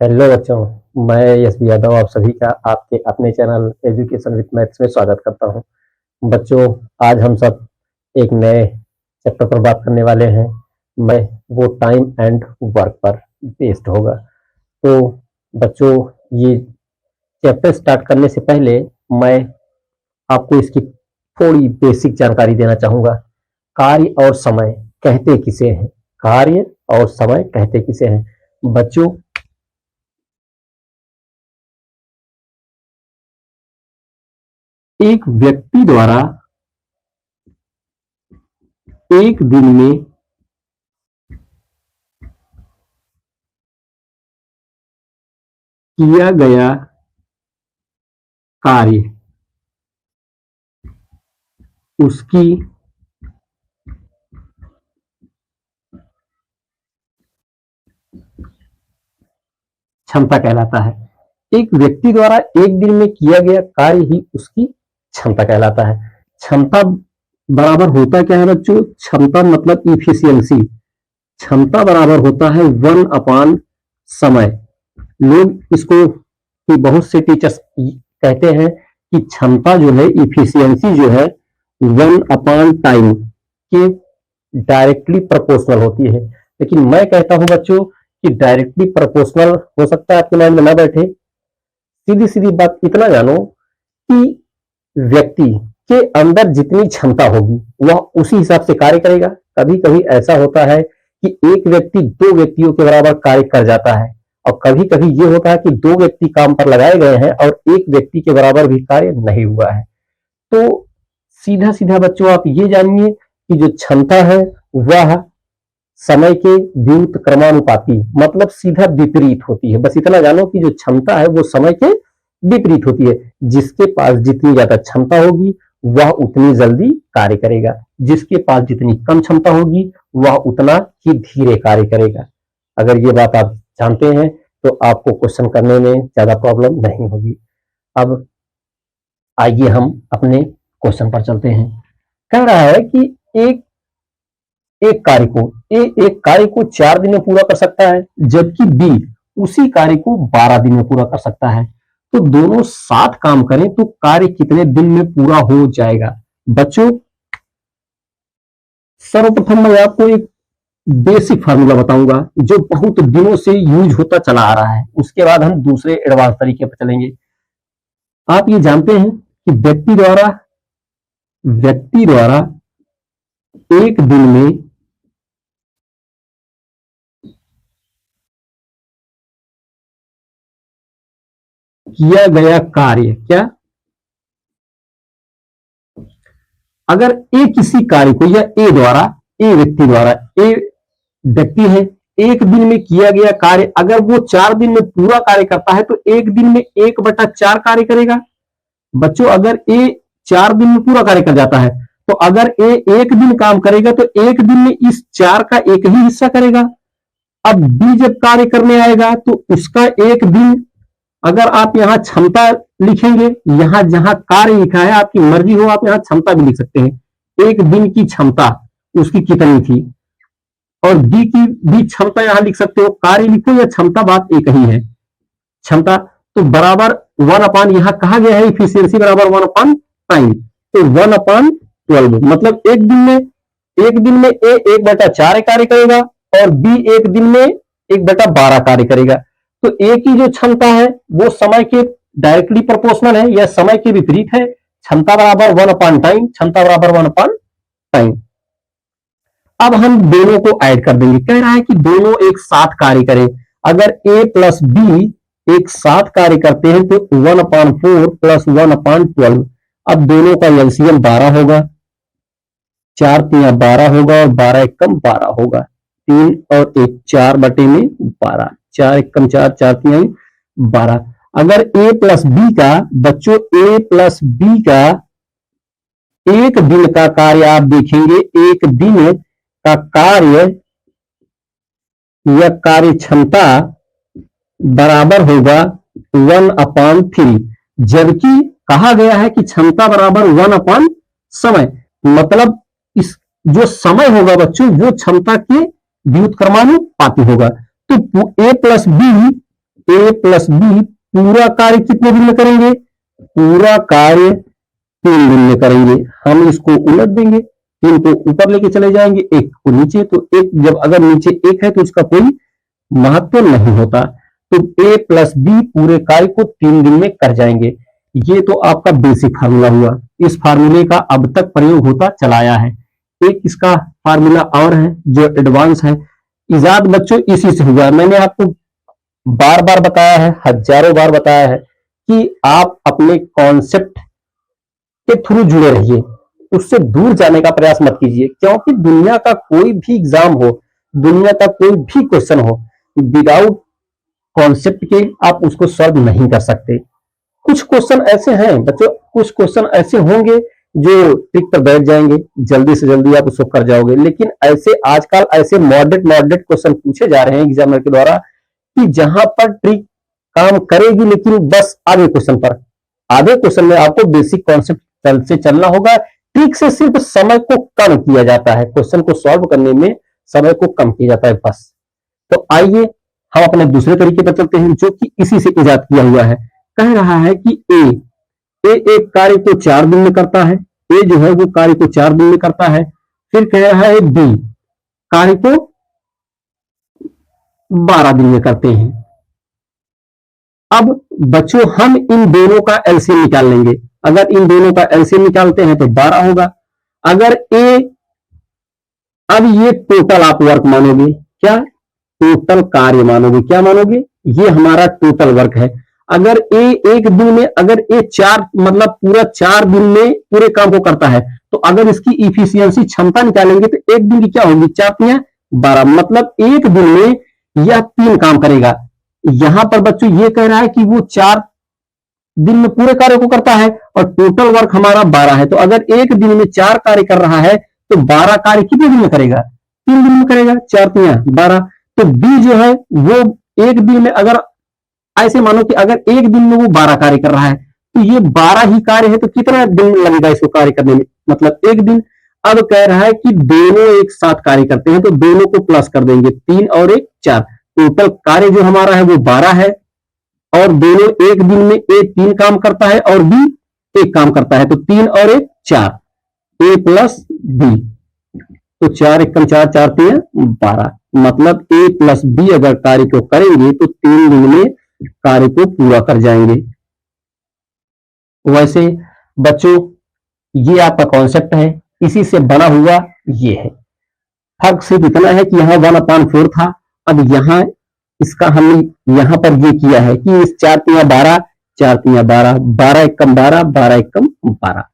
Hello बच्चों, मैं यश यादव आप सभी का आपके अपने चैनल एजुकेशन विद मैथ्स में स्वागत करता हूं। बच्चों, आज हम सब एक नए चैप्टर पर बात करने वाले हैं। मैं वो टाइम एंड वर्क पर बेस्ड होगा। तो बच्चों, ये चैप्टर स्टार्ट करने से पहले मैं आपको इसकी थोड़ी बेसिक जानकारी देना चाहूंगा। कार्य और समय कहते किसे हैं? कार्य और समय कहते किसे हैं? बच्चों, एक व्यक्ति द्वारा एक दिन में किया गया कार्य उसकी क्षमता कहलाता है। एक व्यक्ति द्वारा एक दिन में किया गया कार्य ही उसकी क्षमता कहलाता है। क्षमता बराबर होता क्या है बच्चों? क्षमता मतलब इफिशियंसी। क्षमता बराबर होता है 1 समय। लोग इसको कि बहुत से टीचर्स कहते हैं कि क्षमता जो है, इफिशियंसी जो है 1/टाइम के डायरेक्टली प्रोपोर्शनल होती है। लेकिन मैं कहता हूं बच्चों कि डायरेक्टली प्रोपोर्शनल हो सकता है आपके माइंड में ना बैठे। सीधी सीधी बात इतना जानो कि व्यक्ति के अंदर जितनी क्षमता होगी वह उसी हिसाब से कार्य करेगा। कभी कभी ऐसा होता है कि एक व्यक्ति 2 व्यक्तियों के बराबर कार्य कर जाता है, और कभी कभी ये होता है कि 2 व्यक्ति काम पर लगाए गए हैं और एक व्यक्ति के बराबर भी कार्य नहीं हुआ है। तो सीधा सीधा बच्चों आप ये जानिए कि जो क्षमता है वह समय के व्युत क्रमानुपाती, मतलब सीधा विपरीत होती है। बस इतना जानो कि जो क्षमता है वो समय के विपरीत होती है। जिसके पास जितनी ज्यादा क्षमता होगी वह उतनी जल्दी कार्य करेगा, जिसके पास जितनी कम क्षमता होगी वह उतना ही धीरे कार्य करेगा। अगर ये बात आप जानते हैं तो आपको क्वेश्चन करने में ज्यादा प्रॉब्लम नहीं होगी। अब आइए हम अपने क्वेश्चन पर चलते हैं। कह रहा है कि एक एक कार्य को एक कार्य को 4 दिन में पूरा कर सकता है, जबकि बी उसी कार्य को 12 दिन में पूरा कर सकता है। तो दोनों साथ काम करें तो कार्य कितने दिन में पूरा हो जाएगा? बच्चों, सर्वप्रथम मैं आपको एक बेसिक फार्मूला बताऊंगा जो बहुत दिनों से यूज होता चला आ रहा है। उसके बाद हम दूसरे एडवांस तरीके पर चलेंगे। आप ये जानते हैं कि व्यक्ति द्वारा एक दिन में किया गया कार्य क्या? अगर ए किसी कार्य को, या ए व्यक्ति द्वारा, ए व्यक्ति है, एक दिन में किया गया कार्य अगर वो 4 दिन में पूरा कार्य करता है तो एक दिन में 1/4 कार्य करेगा। बच्चों, अगर ए 4 दिन में पूरा कार्य कर जाता है तो अगर ए एक दिन काम करेगा तो एक दिन में इस 4 का एक ही हिस्सा करेगा। अब बी जब कार्य करने आएगा तो उसका एक दिन, अगर आप यहां क्षमता लिखेंगे, यहां जहां कार्य लिखा है आपकी मर्जी हो, आप यहां क्षमता भी लिख सकते हैं। एक दिन की क्षमता उसकी कितनी थी, और बी की भी क्षमता यहां लिख सकते हो। कार्य लिखो या क्षमता, बात एक ही है। क्षमता तो बराबर 1 यहां कहा गया है इफिशियंसी बराबर 1/टाइम, तो 1/12, मतलब एक दिन में ए 1/4 कार्य करेगा और बी एक दिन में 1/12 कार्य करेगा। तो ए की जो क्षमता है वो समय के डायरेक्टली प्रोपोर्शनल है या समय के विपरीत है। क्षमता बराबर 1/टाइम, क्षमता बराबर 1/टाइम। अब हम दोनों को ऐड कर देंगे। कह रहा है कि दोनों एक साथ कार्य करें। अगर ए प्लस बी एक साथ कार्य करते हैं तो 1/4 प्लस 1/12। अब दोनों का एलसीएम 12 होगा, 4 तिया 12 होगा और 12 एकम 12 होगा। 3 और 1 4/12, 4 एकम 4, 4 तिया 12। अगर ए प्लस बी का, बच्चों ए प्लस बी का एक दिन का कार्य आप देखेंगे, एक दिन का कार्य या कार्य क्षमता बराबर होगा 1/3, जबकि कहा गया है कि क्षमता बराबर 1/समय। मतलब इस जो समय होगा बच्चों वो क्षमता के व्युत्क्रमानुपाती होगा। तो ए प्लस बी ए प्लस बी पूरा कार्य कितने दिन में करेंगे? पूरा कार्य 3 दिन में करेंगे। हम इसको उलट देंगे, 3 को ऊपर लेके चले जाएंगे, 1 को नीचे। तो एक जब अगर नीचे 1 है तो उसका कोई महत्व नहीं होता। तो ए प्लस बी पूरे कार्य को 3 दिन में कर जाएंगे। ये तो आपका बेसिक फार्मूला हुआ। इस फार्मूले का अब तक प्रयोग होता चला आया है। एक इसका फार्मूला और है जो एडवांस है। इजाद बच्चों इसी से हुआ। मैंने आपको बार बार बताया है, हजारों बार बताया है कि आप अपने कॉन्सेप्ट के थ्रू जुड़े रहिए, उससे दूर जाने का प्रयास मत कीजिए। क्योंकि दुनिया का कोई भी एग्जाम हो, दुनिया का कोई भी क्वेश्चन हो, विदाउट कॉन्सेप्ट के आप उसको सॉल्व नहीं कर सकते। कुछ क्वेश्चन ऐसे हैं बच्चों, कुछ क्वेश्चन ऐसे होंगे जो ट्रिक पर बैठ जाएंगे, जल्दी से जल्दी आप उसको कर जाओगे। लेकिन ऐसे आजकल ऐसे मॉडरेट क्वेश्चन पूछे जा रहे हैं एग्जामिनर के द्वारा कि जहां पर ट्रिक काम करेगी, लेकिन बस आधे क्वेश्चन पर। आधे क्वेश्चन में आपको बेसिक कॉन्सेप्ट से चलना होगा। ट्रिक से सिर्फ समय को कम किया जाता है, क्वेश्चन को सॉल्व करने में समय को कम किया जाता है बस। तो आइए हम अपने दूसरे तरीके पर चलते हैं जो कि इसी से इजाद किया हुआ है। कह रहा है कि ए एक कार्य को 4 दिन में करता है। ए जो है वो कार्य को 4 दिन में करता है। फिर कह रहा है बी कार्य को 12 दिन में करते हैं। अब बच्चों हम इन दोनों का एलसीएम निकाल लेंगे। अगर इन दोनों का एलसीएम निकालते हैं तो 12 होगा। अगर ए, अब ये टोटल आप वर्क मानोगे, क्या टोटल कार्य मानोगे, क्या मानोगे? ये हमारा टोटल वर्क है। अगर ए एक दिन में, अगर ए 4 मतलब पूरा 4 दिन में पूरे काम को करता है, तो अगर इसकी इफिशियंसी क्षमता निकालेंगे तो एक दिन की क्या होगी? 4 तियां 12, मतलब एक दिन में यह 3 काम करेगा। यहां पर बच्चों ये कह रहा है कि वो 4 दिन में पूरे कार्य को करता है और टोटल वर्क हमारा 12 है। तो अगर एक दिन में 4 कार्य कर रहा है तो 12 कार्य कितने दिन में करेगा? 3 दिन में करेगा। 4 तियां 12। तो बी जो है वो एक दिन में, अगर ऐसे मानो कि अगर एक दिन में वो 12 कार्य कर रहा है तो ये 12 ही कार्य है, तो कितना दिन लगेगा इसको कार्य करने में? मतलब एक दिन। अब कह रहा है कि दोनों एक साथ कार्य करते हैं तो दोनों को प्लस कर देंगे, 3 और 1 4। टोटल कार्य जो हमारा है वो 12 है और दोनों एक दिन में ए 3 काम करता है और बी 1 काम करता है। तो 3 और 1 4, ए प्लस बी। तो 4 एकम 4, 4 तियां 12। मतलब ए प्लस बी अगर कार्य को करेंगे तो 3 दिन में कार्य को पूरा कर जाएंगे। वैसे बच्चों ये आपका कॉन्सेप्ट है, इसी से बना हुआ ये है। फर्क सिर्फ इतना है कि यहाँ 1/4 था, अब यहाँ इसका हमने यहाँ पर ये किया है कि इस 4 तियां 12, 4 तियां 12, 12 एकम 12, 12 एकम 12।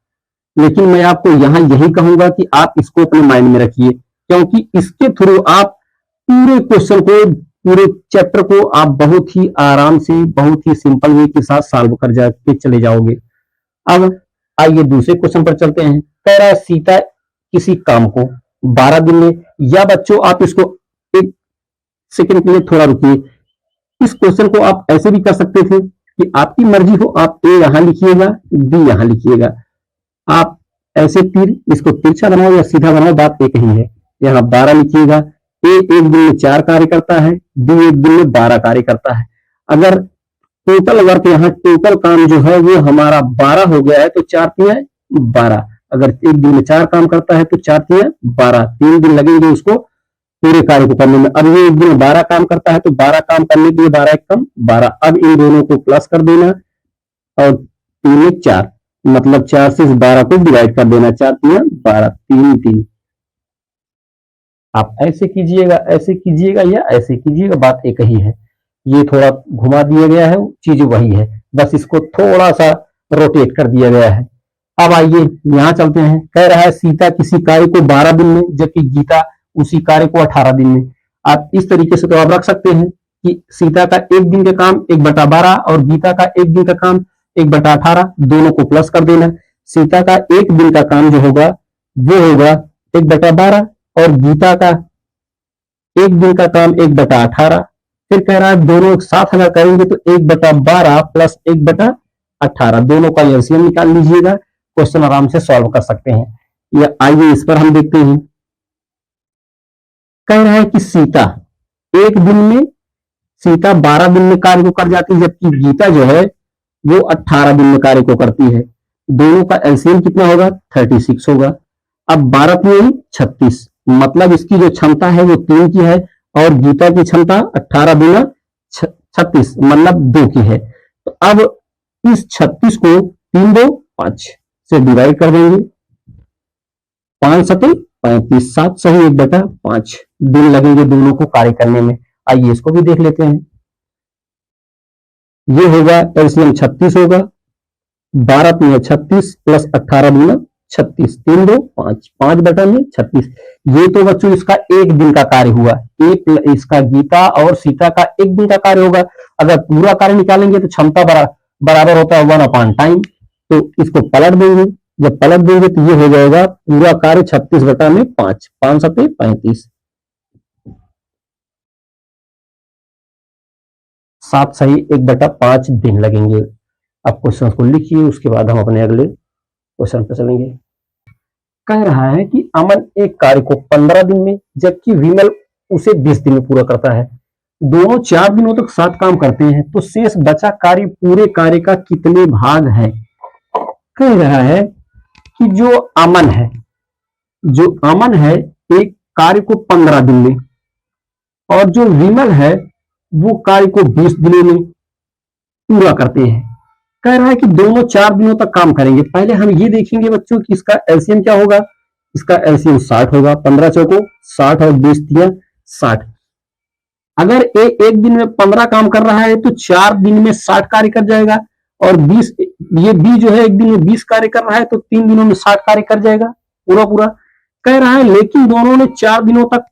लेकिन मैं आपको यहाँ यही कहूंगा कि आप इसको अपने माइंड में रखिए, क्योंकि इसके थ्रू आप पूरे क्वेश्चन को, पूरे चैप्टर को आप बहुत ही आराम से, बहुत ही सिंपल वे के साथ सॉल्व कर जाके चले जाओगे। अब आइए दूसरे क्वेश्चन पर चलते हैं। कह रहा है सीता किसी काम को 12 दिन में, या बच्चों आप इसको एक सेकंड के लिए थोड़ा रुकिए। इस क्वेश्चन को आप ऐसे भी कर सकते थे कि आपकी मर्जी हो, आप ए यहां लिखिएगा, बी यहां लिखिएगा। आप ऐसे तीर इसको तिरछा बनाओ या सीधा बनाओ, बात एक ही है। यहाँ 12 लिखिएगा। ए एक दिन में 4 कार्य करता है, बी एक दिन में 12 कार्य करता है। अगर टोटल वर्क, यहाँ टोटल काम जो है वो हमारा 12 हो गया है, तो 4 तियां 12। अगर एक दिन में 4 काम करता है तो 4 तियां 12, 3 दिन लगेंगे उसको पूरे कार्य को करने में। अब ये एक दिन 12 काम करता है तो 12 काम करने के लिए 12 एकम 12। अब इन दोनों को प्लस कर देना और 3 में 4, मतलब 4 से इस 12 को डिवाइड कर देना, 4 तियां 12, 3 3। आप ऐसे कीजिएगा, ऐसे कीजिएगा या ऐसे कीजिएगा, बात एक ही है। ये थोड़ा घुमा दिया गया है, चीज वही है, बस इसको थोड़ा सा रोटेट कर दिया गया है। अब आइए यहां चलते हैं। कह रहा है सीता किसी कार्य को 12 दिन में, जबकि गीता उसी कार्य को 18 दिन में। आप इस तरीके से तो आप रख सकते हैं कि सीता का एक दिन का काम 1/12 और गीता का एक दिन का काम 1/18, दोनों को प्लस कर देना। सीता का एक दिन का काम जो होगा वो होगा 1/12 और गीता का एक दिन का काम 1/18। फिर कह रहा है दोनों एक साथ अगर करेंगे तो 1/12 प्लस 1/18, दोनों का एलसीएम निकाल लीजिएगा। क्वेश्चन आराम से सॉल्व कर सकते हैं। या आइए इस पर हम देखते हैं। कह रहा है कि सीता एक दिन में सीता 12 दिन में कार्य को कर जाती है, जबकि गीता जो है वो 18 दिन में कार्य को करती है। दोनों का एलसीएम कितना होगा? 36 होगा। अब 12 तीन 36, मतलब इसकी जो क्षमता है वो 3 की है और गीता की क्षमता 18 दूना 36 मतलब 2 की है। तो अब इस 36 को 3 2 5 से डिवाइड कर देंगे, 5 सते 35, 7 सही 1/5 दिन लगेंगे दोनों को कार्य करने में। आइए इसको भी देख लेते हैं। ये होगा एलसीएम 36 होगा, 12 तीन 36 प्लस 18 दूना 36, 3 2 5, 5/36। ये तो बच्चों इसका एक दिन का कार्य हुआ। इसका गीता और सीता का एक दिन का कार्य होगा। अगर पूरा कार्य निकालेंगे तो क्षमता बराबर होता है 1 टाइम। तो इसको पलट देंगे, जब पलट देंगे तो ये हो जाएगा पूरा कार्य 36/5, 5 सते 35, 7 सही 1/5 दिन लगेंगे। अब क्वेश्चन को लिखिए, उसके बाद हम अपने अगले क्वेश्चन पे चलेंगे। कह रहा है कि अमन एक कार्य को 15 दिन में जबकि विमल उसे 20 दिन में पूरा करता है। दोनों 4 दिनों तक साथ काम करते हैं, तो शेष बचा कार्य पूरे कार्य का कितने भाग है? कह रहा है कि जो अमन है एक कार्य को 15 दिन में और जो विमल है वो कार्य को 20 दिनों में पूरा करते हैं। कह रहा है कि दोनों 4 दिनों तक काम करेंगे। पहले हम ये देखेंगे बच्चों कि इसका एलसीएम क्या होगा। इसका एलसीएम 60 होगा, 15 चौको 60 और 20 दिया 60। अगर एक दिन में 15 काम कर रहा है तो 4 दिन में 60 कार्य कर जाएगा, और 20 ये बी जो है एक दिन में 20 कार्य कर रहा है तो 3 दिनों में 60 कार्य कर जाएगा पूरा पूरा। कह रहा है लेकिन दोनों ने 4 दिनों तक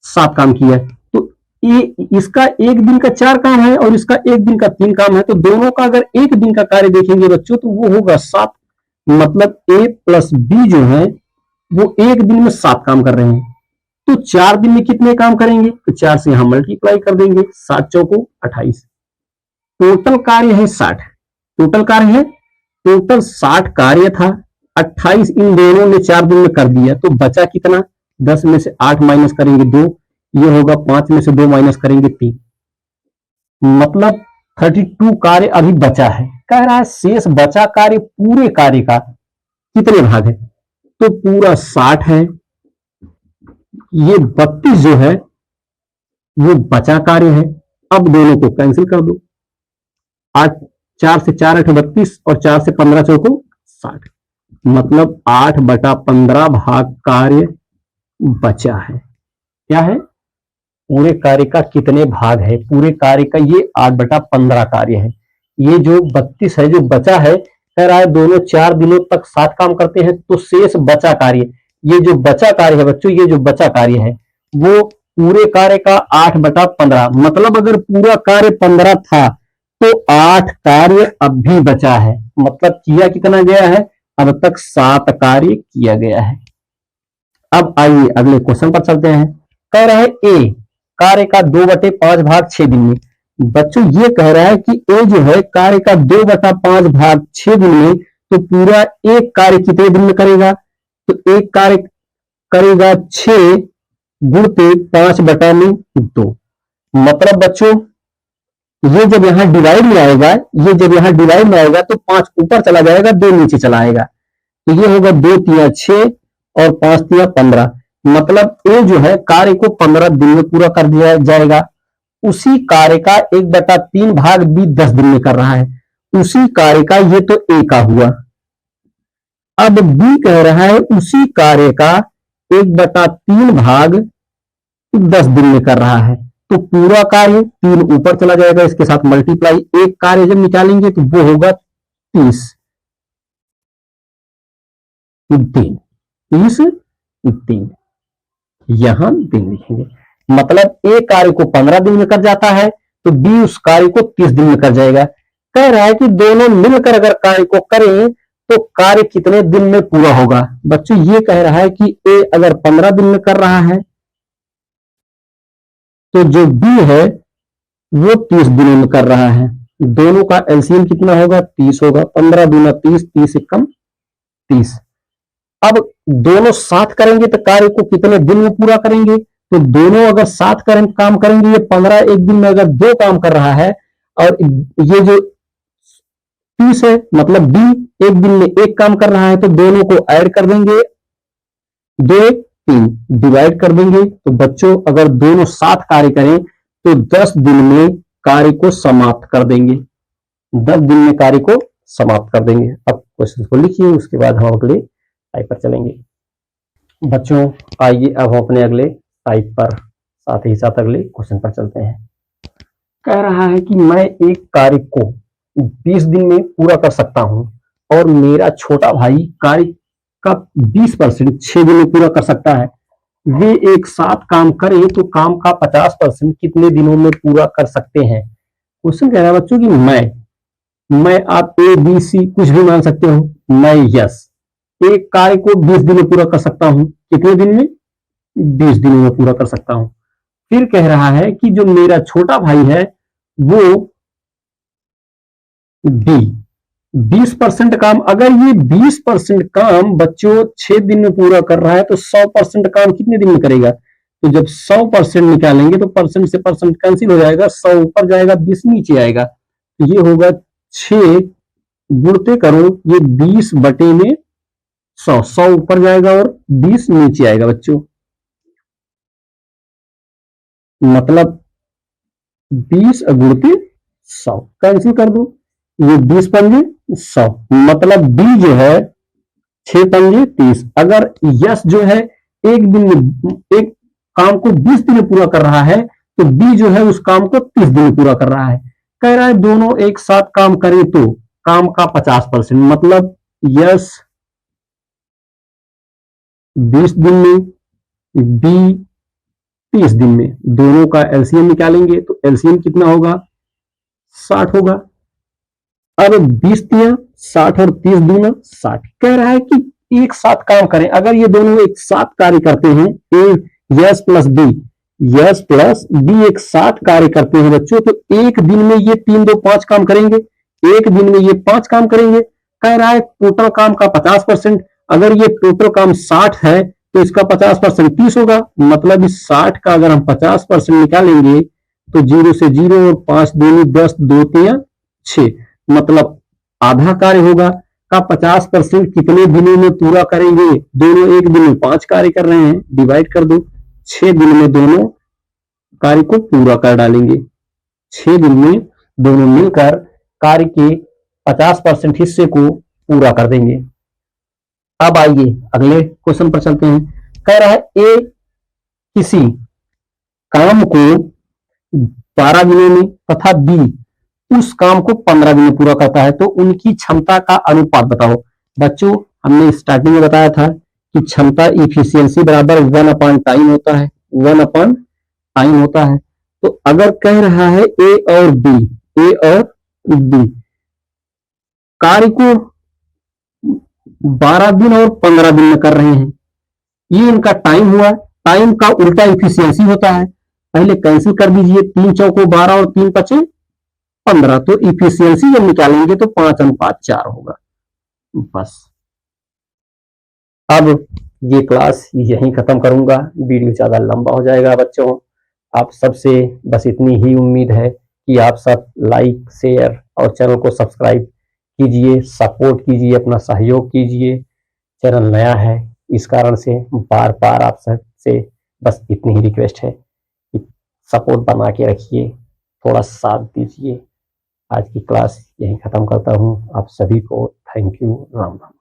7 काम किया, तो ये इसका एक दिन का 4 काम है और इसका एक दिन का 3 काम है। तो दोनों का अगर एक दिन का कार्य देखेंगे बच्चों तो वो होगा 7, मतलब ए प्लस बी जो है वो एक दिन में 7 काम कर रहे हैं। तो 4 दिन में कितने काम करेंगे? तो 4 से यहां मल्टीप्लाई कर देंगे, 7 चौको 28। टोटल कार्य है 60, टोटल कार्य है टोटल 60 कार्य था, 28 इन दोनों ने 4 दिन में कर दिया, तो बचा कितना? 10 में से 8 माइनस करेंगे 2, ये होगा 5 में से 2 माइनस करेंगे 3, मतलब 32 कार्य अभी बचा है। कह रहा है शेष बचा कार्य पूरे कार्य का कितने भाग है? तो पूरा 60 है, ये 32 जो है वो बचा कार्य है। अब दोनों को कैंसिल कर दो, 8 4 से 4 8 32 और 4 से 15 चौको 60, मतलब 8/15 भाग कार्य बचा है। क्या है? पूरे कार्य का कितने भाग है? पूरे कार्य का ये 8/15 कार्य है। ये जो 32 है जो बचा है, कह रहा है दोनों 4 दिनों तक 7 काम करते हैं, तो शेष बचा कार्य, ये जो बचा कार्य है बच्चों, ये जो बचा कार्य है वो पूरे कार्य का 8/15, मतलब अगर पूरा कार्य 15 था तो 8 कार्य अब भी बचा है, मतलब किया कितना गया है? अब तक 7 कार्य किया गया है। अब आइए अगले क्वेश्चन पर चलते हैं। कह रहा है ए कार्य का 2/5 भाग 6 दिन में। बच्चों ये कह रहा है कि ए जो है कार्य का 2/5 भाग 6 दिन में, तो पूरा एक कार्य कितने दिन में करेगा? तो एक कार्य करेगा 6 गुणते 5/2, मतलब बच्चों ये जब यहां डिवाइड में आएगा, तो 5 ऊपर चला जाएगा, 2 नीचे चला आएगा, तो ये होगा 2 तिया 6 और 5 तिया 15, मतलब ए जो है कार्य को 15 दिन में पूरा कर दिया जाएगा। उसी कार्य का 1/3 भाग बी 10 दिन में कर रहा है, उसी कार्य का, ये तो ए का हुआ। अब बी कह रहा है उसी कार्य का 1/3 भाग 10 दिन में कर रहा है, तो पूरा कार्य 3 ऊपर चला जाएगा, इसके साथ मल्टीप्लाई, एक कार्य जब निकालेंगे तो वो होगा 30 दिन, यहां दिन लिखेंगे, मतलब एक कार्य को 15 दिन में कर जाता है तो बी उस कार्य को 30 दिन में कर जाएगा। कह रहा है कि दोनों मिलकर अगर कार्य को करें तो कार्य कितने दिन में पूरा होगा? बच्चों ये कह रहा है कि ए अगर 15 दिन में कर रहा है तो जो बी है वो 30 दिनों में कर रहा है। दोनों का एलसीएम कितना होगा? 30 होगा, 15 दूना 30, 30 एकम 30। अब दोनों साथ करेंगे तो कार्य को कितने दिन में पूरा करेंगे? तो दोनों अगर साथ काम करेंगे, ये 15 एक दिन में अगर 2 काम कर रहा है, और ये जो 30 है मतलब बी एक दिन में 1 काम कर रहा है, तो दोनों को ऐड कर देंगे, 2 1 3 डिवाइड कर देंगे। तो बच्चों अगर दोनों साथ कार्य करें तो 10 दिन में कार्य को समाप्त कर देंगे, 10 दिन में कार्य को समाप्त कर देंगे। अब क्वेश्चन को लिखिए, उसके बाद हम अगले टाइप पर चलेंगे। बच्चों आइए अब हम अपने अगले टाइप पर साथ ही साथ अगले क्वेश्चन पर चलते हैं। कह रहा है कि मैं एक कार्य को 20 दिन में पूरा कर सकता हूं और मेरा छोटा भाई कार्य का 20% 6 दिन में पूरा कर सकता है। वे एक साथ काम करें तो काम का 50% कितने दिनों में पूरा कर सकते हैं। क्वेश्चन कह रहा है बच्चों कि मैं आप ए बी सी कुछ भी मान सकते हो। मैं यस एक कार्य को 20 दिन में पूरा कर सकता हूं। कितने दिन में? 20 दिनों में पूरा कर सकता हूं। फिर कह रहा है कि जो मेरा छोटा भाई है वो डी 20% काम, अगर ये 20% काम बच्चों 6 दिन में पूरा कर रहा है तो 100% काम कितने दिन में करेगा। तो जब 100% निकालेंगे तो परसेंट से परसेंट कैंसिल हो जाएगा, 100 ऊपर जाएगा 20 नीचे आएगा, तो ये होगा 6 गुणते करो ये 20 बटे में 100, 100 ऊपर जाएगा और 20 नीचे आएगा बच्चों, मतलब 20 गुणते 100 कैंसिल कर दो, ये 20 पंजे 100, मतलब बी जो है 6 पंजे 30। अगर यस जो है एक दिन में एक काम को 20 दिन में पूरा कर रहा है तो बी जो है उस काम को 30 दिन में पूरा कर रहा है। कह रहा है दोनों एक साथ काम करें तो काम का 50%, मतलब यस 20 दिन में, बी 30 दिन में, दोनों का एलसीएम निकालेंगे तो एलसीएम कितना होगा 60 होगा। अब 20 दिया 60 और 30 दूना 60। कह रहा है कि एक साथ काम करें, अगर ये दोनों एक साथ कार्य करते हैं, ए यस प्लस बी एक साथ कार्य करते हैं बच्चों, तो एक दिन में ये 3 2 5 काम करेंगे, एक दिन में ये 5 काम करेंगे। कह रहा है टोटल काम का 50%, अगर ये टोटल काम 60 है तो इसका 50% 30 होगा, मतलब इस 60 का अगर हम 50% निकालेंगे तो 0 से 0 और 5 दूनी 10 2 3 6, मतलब आधा कार्य होगा का 50% कितने दिनों में पूरा करेंगे। दोनों एक दिन में 5 कार्य कर रहे हैं, डिवाइड कर दो, 6 दिन में दोनों कार्य को पूरा कर डालेंगे। 6 दिन में दोनों मिलकर कार्य के 50% हिस्से को पूरा कर देंगे। अब आइए अगले क्वेश्चन पर चलते हैं। कह रहा है ए किसी काम को 12 दिनों में तथा बी उस काम को 15 दिन में पूरा करता है, तो उनकी क्षमता का अनुपात बताओ। बच्चों हमने स्टार्टिंग में बताया था कि क्षमता इफिशियंसी बराबर 1/टाइम होता है, 1/टाइम होता है। तो अगर कह रहा है ए और बी कार्य को 12 दिन और 15 दिन में कर रहे हैं, ये इनका टाइम हुआ। टाइम का उल्टा इफिशियंसी होता है, पहले कैंसिल कर दीजिए, 3 चौको 12 और 3 पचे 15, तो इफिशियंसी जब निकालेंगे तो 5/4 होगा। बस अब ये क्लास यहीं खत्म करूंगा, वीडियो ज्यादा लंबा हो जाएगा बच्चों। आप सबसे बस इतनी ही उम्मीद है कि आप सब लाइक शेयर और चैनल को सब्सक्राइब कीजिए, सपोर्ट कीजिए, अपना सहयोग कीजिए। चैनल नया है इस कारण से बार बार आप सबसे बस इतनी ही रिक्वेस्ट है कि सपोर्ट बना के रखिए, थोड़ा साथ दीजिए। आज की क्लास यहीं खत्म करता हूँ। आप सभी को थैंक यू, राम राम।